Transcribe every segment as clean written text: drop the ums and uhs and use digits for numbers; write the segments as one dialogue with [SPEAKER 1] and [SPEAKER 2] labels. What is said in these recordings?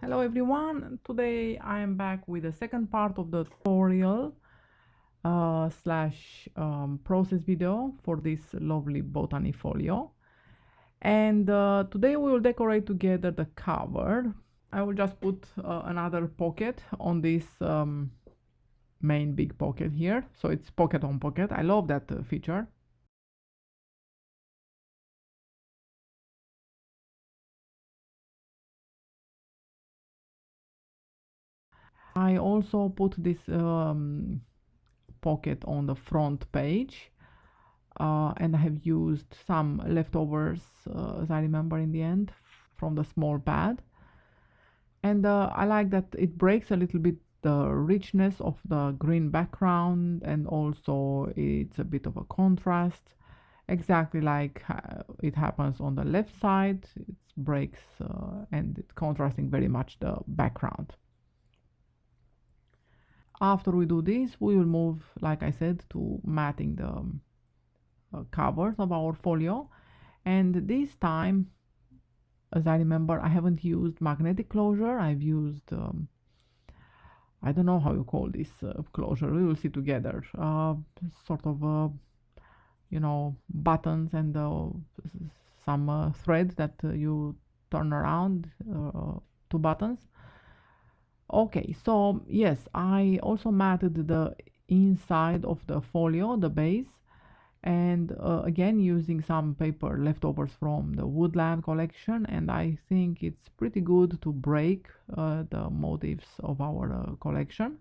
[SPEAKER 1] Hello everyone, today I am back with the second part of the tutorial slash process video for this lovely Botany folio. And today we will decorate together the cover. I will just put another pocket on this main big pocket here, so it's pocket on pocket. I love that feature. I also put this pocket on the front page, and I have used some leftovers, as I remember in the end, from the small pad. And I like that it breaks a little bit the richness of the green background, and also it's a bit of a contrast, exactly like it happens on the left side. It breaks and it's contrasting very much the background. After we do this, we will move, like I said, to matting the covers of our folio. And this time, as I remember, I haven't used magnetic closure. I've used I don't know how you call this closure. We will see together. Sort of buttons and some thread that you turn around, two buttons. Okay, so yes, I also matted the inside of the folio, the base, and again using some paper leftovers from the woodland collection, and I think it's pretty good to break the motifs of our collection.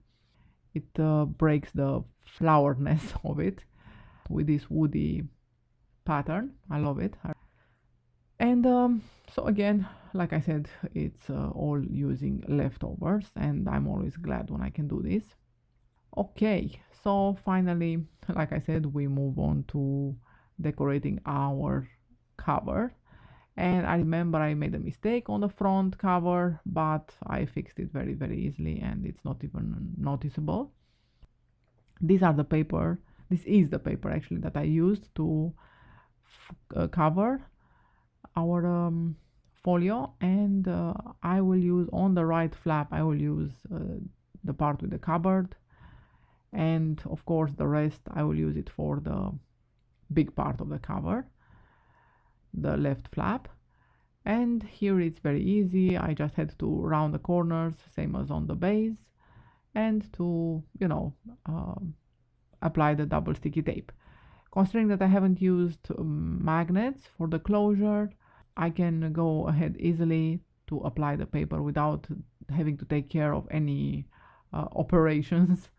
[SPEAKER 1] It breaks the flowerness of it with this woody pattern. I love it. And so again, like I said, it's all using leftovers, and I'm always glad when I can do this. Okay, so finally, like I said, we move on to decorating our cover. And I remember I made a mistake on the front cover, but I fixed it very, very easily, and it's not even noticeable. This is the paper actually that I used to cover our folio, and I will use on the right flap, I will use the part with the cupboard, and of course the rest I will use it for the big part of the cover, the left flap. And here it's very easy. I just had to round the corners, same as on the base, and to apply the double sticky tape. Considering that I haven't used magnets for the closure, I can go ahead easily to apply the paper without having to take care of any operations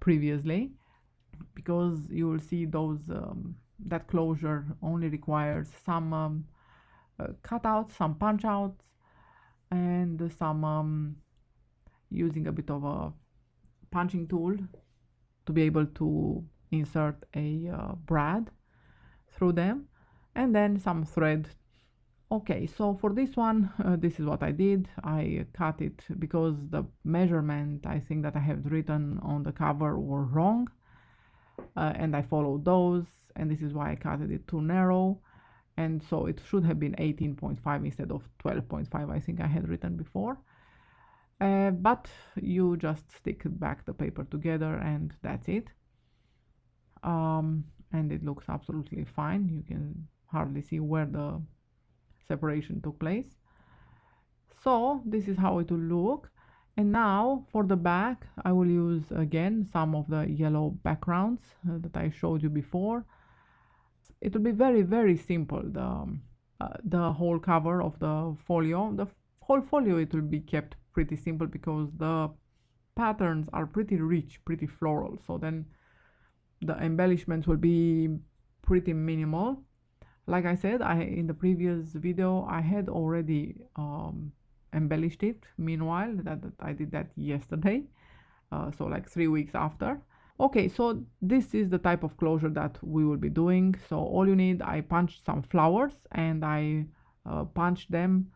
[SPEAKER 1] previously, because you will see those that closure only requires some cutouts, some punch outs, and some using a bit of a punching tool to be able to insert a brad through them, and then some thread. Okay, so for this one, this is what I did. I cut it because the measurement I think that I have written on the cover were wrong, and I followed those, and this is why I cut it too narrow, and so it should have been 18.5 instead of 12.5 I think I had written before. But you just stick back the paper together, and that's it. And it looks absolutely fine. You can hardly see where the separation took place. So this is how it will look. And now for the back, I will use again some of the yellow backgrounds that I showed you before. It will be very, very simple. The whole cover of the folio, the whole folio, it will be kept pretty simple because the patterns are pretty rich, pretty floral. So then the embellishments will be pretty minimal. Like I said, in the previous video I had already embellished it. Meanwhile, that I did that yesterday, so like 3 weeks after. Okay, so this is the type of closure that we will be doing. So all you need, I punched some flowers and I punched them,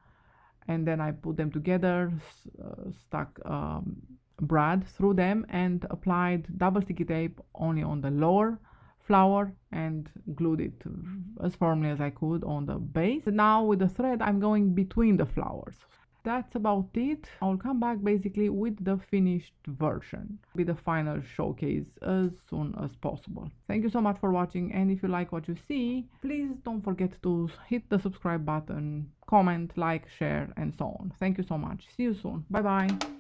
[SPEAKER 1] and then I put them together, stuck brad through them, and applied double sticky tape only on the lower flower and glued it as firmly as I could on the base. Now with the thread I'm going between the flowers. that's about it. I'll come back basically with the finished version, with the final showcase as soon as possible. Thank you so much for watching, and if you like what you see, please don't forget to hit the subscribe button, comment, like, share, and so on. Thank you so much. See you soon. Bye bye.